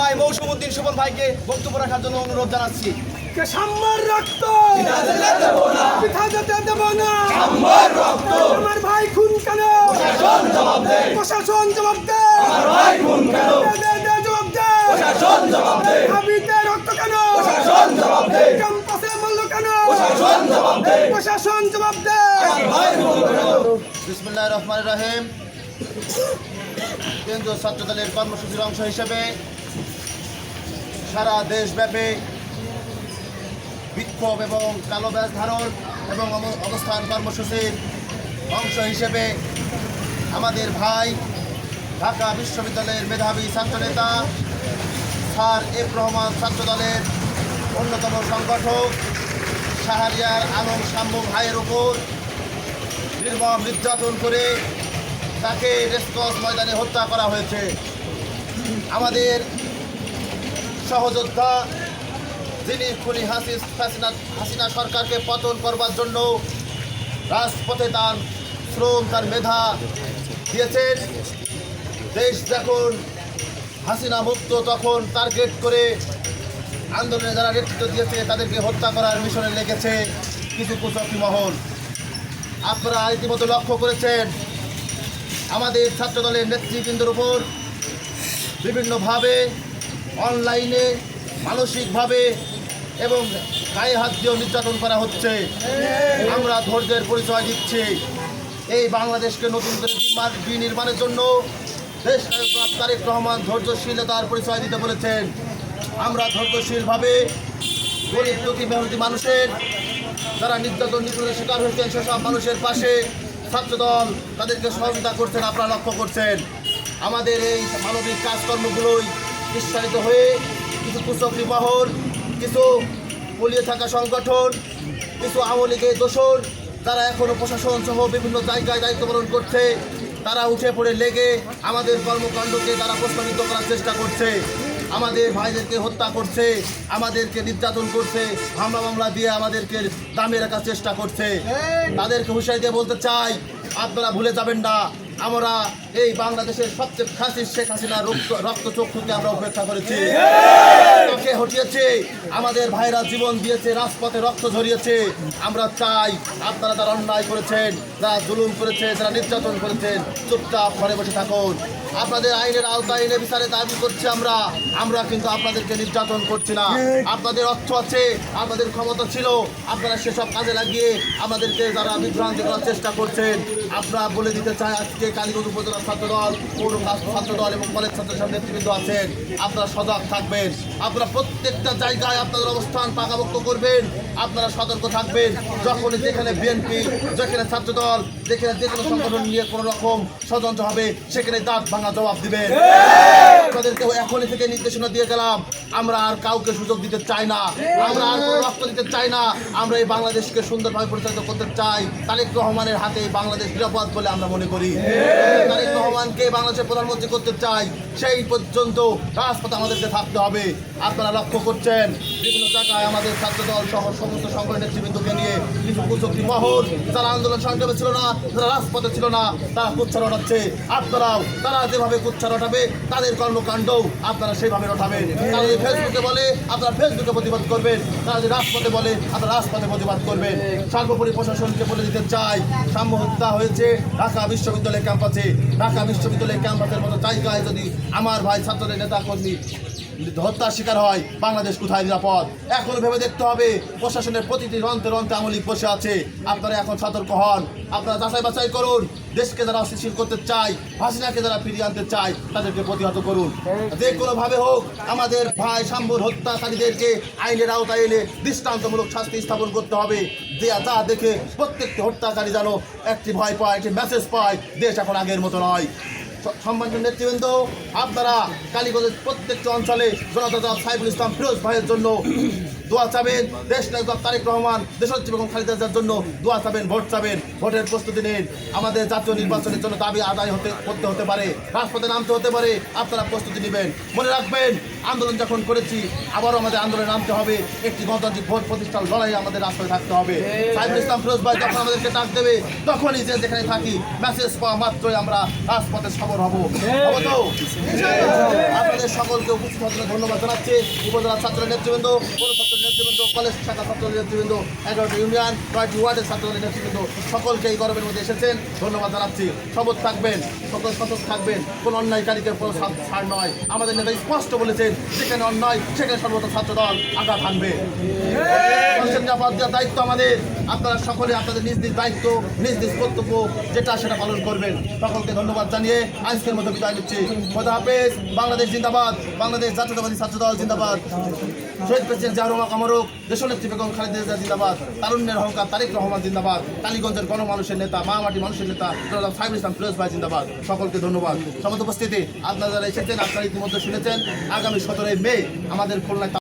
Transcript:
ভাই মৌসুমউদ্দিন সুমন ভাইকে বক্তব্য রাখার জন্য অনুরোধ জানাচ্ছি। সাম্যের রক্ত পিঠা যেতে দেব না। আমার ভাই খুন কেন? প্রশাসন জবাব দে। জবাব দে। হাবিতে রক্ত কেন? ক্যাম্পাসে মূল্য কেন? প্রশাসন জবাব দে। বিসমিল্লাহির রহমানির রহিম। কেন্দ্রীয় ছাত্র দলের কর্মসূচির অংশ হিসেবে সারা দেশব্যাপী বিক্ষোভ এবং কালো ব্যাজ ধারণ এবং অবস্থান কর্মসূচির অংশ হিসেবে আমাদের ভাই ঢাকা বিশ্ববিদ্যালয়ের মেধাবী ছাত্রনেতা স্যার এফ রহমান ছাত্র দলের অন্যতম সংগঠক শাহরিয়ার আলম শাম্মু ভাইয়ের উপর নির্মম নির্যাতন করে তাকে রেসকোর্স ময়দানে হত্যা করা হয়েছে। আমাদের সহযোদ্ধা যিনি খুনি হাসিনা সরকারকে পতন করবার জন্য রাজপথে তার শ্রম তার মেধা দিয়েছেন। দেশ যখন হাসিনা মুক্ত তখন টার্গেট করে আন্দোলনে যারা নেতৃত্ব দিয়েছে তাদেরকে হত্যা করার মিশনে লেগেছে কিছু কুচক্রী মহল। আপনারা ইতিমধ্যে লক্ষ্য করেছেন আমাদের ছাত্রদলের নেতৃবৃন্দের উপর বিভিন্নভাবে অনলাইনে মানসিকভাবে এবং গায়ে হাত দিয়েও নির্যাতন করা হচ্ছে। আমরা ধৈর্যের পরিচয় দিচ্ছি। এই বাংলাদেশকে নতুন করে বিনির্মাণের জন্য দেশ নায়ক তারেক রহমান ধৈর্যশীলতার পরিচয় দিতে বলেছেন। আমরা ধৈর্যশীলভাবে গরিব দুঃখী মেহনতি মানুষের যারা নির্যাতন নিপীড়নের শিকার হয়েছেন সেসব মানুষের পাশে ছাত্রদল তাদেরকে সহযোগিতা করছেন। আপনারা লক্ষ্য করছেন আমাদের এই মানবিক কাজকর্মগুলোই বিস্তারিত হয়ে কিছু কুচক্রী মহল, কিছু পলিয়ে থাকা সংগঠন, কিছু আওয়ামী লীগের দোসর তারা এখনও প্রশাসন সহ বিভিন্ন জায়গায় দায়িত্ব পালন করছে, তারা উঠে পড়ে লেগে আমাদের কর্মকাণ্ডকে তারা প্রশ্নবিদ্ধ করার চেষ্টা করছে। আমাদের ভাইদেরকে হত্যা করছে, আমাদেরকে নির্যাতন করছে, হামলা মামলা দিয়ে আমাদেরকে দামে রাখার চেষ্টা করছে। তাদেরকে হুঁশিয়ারি দিয়ে বলতে চাই, আপনারা ভুলে যাবেন না আমরা এই বাংলাদেশের সবচেয়ে ফাঁসির শেখ হাসিনার রক্ত চক্ষুকে আমরা উপেক্ষা করেছি, তাকে হটিয়েছে। আমাদের ভাইরা জীবন দিয়েছে, রাজপথে রক্ত ঝরিয়েছে। আমরা চাই আপনারা যারা অন্যায় করেছেন, যারা জুলুম করেছে, যারা নির্যাতন করেছেন, চুপচাপ ঘরে বসে থাকুন। আপনাদের আইনের আওতায় এনে বিচারে দাবি করছি আমরা কিন্তু আপনাদেরকে নির্যাতন করছি না। আপনাদের অর্থ আছে, আপনাদের ক্ষমতা ছিল, আপনারা সেসব কাজে লাগিয়ে আমাদেরকে যারা বিভ্রান্তি করার চেষ্টা করছেন। আমরা বলে দিতে চাই আজকে কালীগঞ্জ উপজেলা ছাত্রদল, পৌর ছাত্রদল এবং কলেজ ছাত্র নেতৃবৃন্দ আছেন, আপনারা সজাগ থাকবেন। আপনারা প্রত্যেকটা জায়গায় আপনাদের অবস্থান পাকাপোক্ত করবেন, আপনারা সতর্ক থাকবেন। যখন যেখানে বিএনপি, যেখানে ছাত্রদল, যেখানে যে কোনো সংগঠন নিয়ে কোনো রকম ষড়যন্ত্র হবে সেখানে দাঁত ভাঙা জবাব দিবেন। আপনাদেরকে এখনই থেকে নির্দেশনা দিয়ে গেলাম, আমরা আর কাউকে সুযোগ দিতে চাই না, আমরা আর কোনো রক্ত দিতে চাই না। আমরা এই বাংলাদেশকে সুন্দরভাবে পরিচালিত করতে চাই। তারেক রহমানের হাতে বাংলাদেশ নিরাপদ বলে আমরা মনে করি। তারেক রহমানকে বাংলাদেশের প্রধানমন্ত্রী করতে চাই, সেই পর্যন্ত রাজপথে আমাদেরকে থাকতে হবে। আপনারা লক্ষ্য করছেন বিভিন্ন জায়গায় আমাদের ছাত্রদল সহ সমস্ত সংগঠনের নেতৃবৃন্দকে নিয়ে কিছু কুচক্রী মহল যারা আন্দোলন সংগ্রামে ছিল না, যারা রাজপথে ছিল না, তারা কুচ্ছা রটাচ্ছে। আপনারাও তারা যেভাবে কুচ্ছা রটাবে তাদের কর্মকাণ্ডও আপনারা সেইভাবে রটাবেন। তারা যদি ফেসবুকে বলে আপনারা ফেসবুকে প্রতিবাদ করবেন, তারা যদি রাজপথে বলে আপনারা রাজপথে প্রতিবাদ করবেন। সর্বোপরি প্রশাসনকে বলে দিতে চাই, সাম্য হত্যা হয়েছে ঢাকা বিশ্ববিদ্যালয় ক্যাম্পাসে। ঢাকা বিশ্ববিদ্যালয় ক্যাম্পাসের মতো জায়গায় যদি আমার ভাই ছাত্রদের নেতা কর্মী হত্যার শিকার হয়, বাংলাদেশ কোথায় নিরাপদ? এখন ভেবে দেখতে হবে। প্রশাসনের প্রতিটি রন্ধ্রে রন্ধ্রে আওয়ামী লীগ বসে আছে। আপনারা এখন সতর্ক হন, আপনারা যাচাই বাছাই করুন। দেশকে যারা অস্থিতিশীল করতে চায়, হাসিনাকে যারা ফিরিয়ে আনতে চায়, তাদেরকে প্রতিহত করুন। যে কোনোভাবে হোক আমাদের ভাই শাম্বুর হত্যাকারীদেরকে আইনের আওতায় এনে দৃষ্টান্তমূলক শাস্তি স্থাপন করতে হবে। যা দেখে প্রত্যেকটি হত্যাকারী যেন একটি ভয় পায়, একটি মেসেজ পায়, দেশ এখন আগের মতো নয়। সম্মানিত নেতৃবৃন্দ, আপনারা কালীগঞ্জের প্রত্যেকটি অঞ্চলে জনতা সাইফুল ইসলাম ফিরোজ ভাইয়ের জন্য দোয়া চাবেন, দেশ নায়ক তারেক রহমান, দেশনেত্রী বেগম খালেদা জিয়ার জন্য দোয়া চাবেন, ভোট চাবেন। ভোটের প্রস্তুতি নিন। আমাদের জাতীয় নির্বাচনের জন্য দাবি আদায় করতে হতে পারে, রাজপথে নামতে হতে পারে, আপনারা প্রস্তুতি নেবেন। মনে রাখবেন, আন্দোলন যখন করেছি আবারও আমাদের আন্দোলনে নামতে হবে। একটি গণতান্ত্রিক ভোট প্রতিষ্ঠার লড়াই আমাদের রাস্তায় থাকতে হবে। সাইফুল ইসলাম ফিরোজ ভাই যখন আমাদেরকে ডাক দেবে, তখনই যে যেখানে থাকি মেসেজ পাওয়া মাত্রই আমরা রাজপথে সফর হব। হবো তো? আপনাদের সকলকে উপস্থিত হওয়ার জন্য ধন্যবাদ জানাচ্ছি। উপজেলা ছাত্র নেতৃবৃন্দ, পৌর ছাত্র নেতৃবৃন্দ, কলেজ শাখা ছাত্র নেতৃবৃন্দ, 11টি ইউনিয়ন, 9টি ওয়ার্ডের ছাত্র নেতৃবৃন্দ সকলকে এই গরমের মধ্যে এসেছেন, ধন্যবাদ জানাচ্ছি। শপথ থাকবেন, সকল সতর্ক থাকবেন, কোন অন্যায়কারীকে কোনো ছাড় নয়। আমাদের নেতা স্পষ্ট বলেছেন, যেখানে অন্যায় সেখানে সর্বদা ছাত্র দল আঘাত হানবে। নিরাপদ দেওয়ার দায়িত্ব আমাদের। আপনারা সকলে আপনাদের নিজ নিজ দায়িত্ব, নিজ নিজ কর্তব্য যেটা সেটা পালন করবেন। সকলকে ধন্যবাদ জানিয়ে আজকের মতো বিদায় নিচ্ছি। খোদা হাফেজ। বাংলাদেশ জিন্দাবাদ, বাংলাদেশ জাতীয়তাবাদী ছাত্র দল জিন্দাবাদ, শহীদ প্রেসিডেন্ট জিয়াউর রহমান কামরুক, দেশনেত্রী বেগম খালেদা জিয়া জিন্দাবাদ, তারুণ্যের অহংকার তারেক রহমান জিন্দাবাদ, টালিগঞ্জের গণমানুষের নেতা, মামাটি মানুষের নেতা জনাব সাইফুল ইসলাম ফিরোজ ভাই জিন্দাবাদ। সকলকে ধন্যবাদ। সমাজ উপস্থিতি আপনারা যারা এসেছেন, আপনারা ইতিমধ্যে শুনেছেন, আগামী 17 মে আমাদের খুলনায়